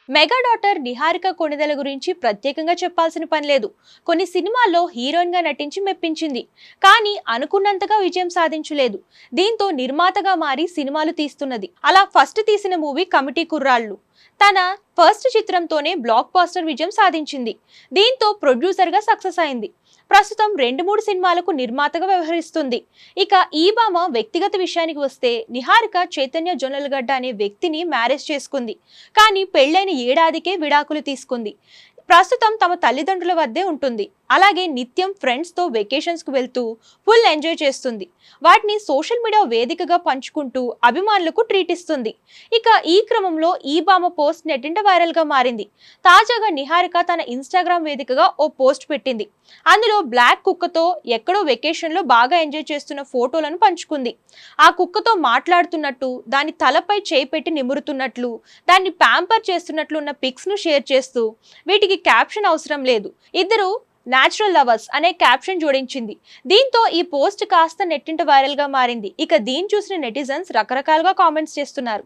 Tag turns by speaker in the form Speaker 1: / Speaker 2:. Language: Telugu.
Speaker 1: మెగా డాటర్ నిహారిక కొణిదెల గురించి ప్రత్యేకంగా చెప్పాల్సిన పని లేదు. కొన్ని సినిమాల్లో హీరోయిన్ గా నటించి మెప్పించింది. కానీ అనుకున్నంతగా విజయం సాధించలేదు. దీంతో నిర్మాతగా మారి సినిమాలు తీస్తున్నది. అలా ఫస్ట్ తీసిన మూవీ కమిటీ కుర్రాళ్ళు. తన ఫస్ట్ చిత్రంతోనే బ్లాక్ బాస్టర్ విజయం సాధించింది. దీంతో ప్రొడ్యూసర్ గా సక్సెస్ అయింది. ప్రస్తుతం 2-3 సినిమాలకు నిర్మాతగా వ్యవహరిస్తుంది. ఇక ఈ భామ వ్యక్తిగత విషయానికి వస్తే, నిహారిక చైతన్య జొన్నలగడ్డ అనే వ్యక్తిని మ్యారేజ్ చేసుకుంది. కానీ పెళ్లైన ఏడాదికే విడాకులు తీసుకుంది. ప్రస్తుతం తమ తల్లిదండ్రుల వద్దే ఉంటుంది. అలాగే నిత్యం ఫ్రెండ్స్ తో వెకేషన్స్ కు వెళ్తూ ఫుల్ ఎంజాయ్ చేస్తుంది. వాటిని సోషల్ మీడియా వేదికగా పంచుకుంటూ అభిమానులకు ట్రీట్ ఇస్తుంది. ఇక ఈ క్రమంలో ఈ భామ పోస్ట్ నెట్టింట వైరల్ గా మారింది. తాజాగా నిహారిక తన ఇన్స్టాగ్రామ్ వేదికగా ఓ పోస్ట్ పెట్టింది. అందులో బ్లాక్ కుక్కతో ఎక్కడో వెకేషన్ లో బాగా ఎంజాయ్ చేస్తున్న ఫోటోలను పంచుకుంది. ఆ కుక్కతో మాట్లాడుతున్నట్టు, దాని తలపై చేయి పెట్టి నిమురుతున్నట్లు, దాన్ని ప్యాంపర్ చేస్తున్నట్లు ఉన్న పిక్స్ ను షేర్ చేస్తూ, వీటికి క్యాప్షన్ అవసరం లేదు, ఇద్దరు న్యాచురల్ లవర్స్ అనే క్యాప్షన్ జోడించింది. దీంతో ఈ పోస్ట్ కాస్త నెట్టింట వైరల్ గా మారింది. ఇక దీన్ని చూసిన నెటిజన్స్ రకరకాలుగా కామెంట్స్ చేస్తున్నారు.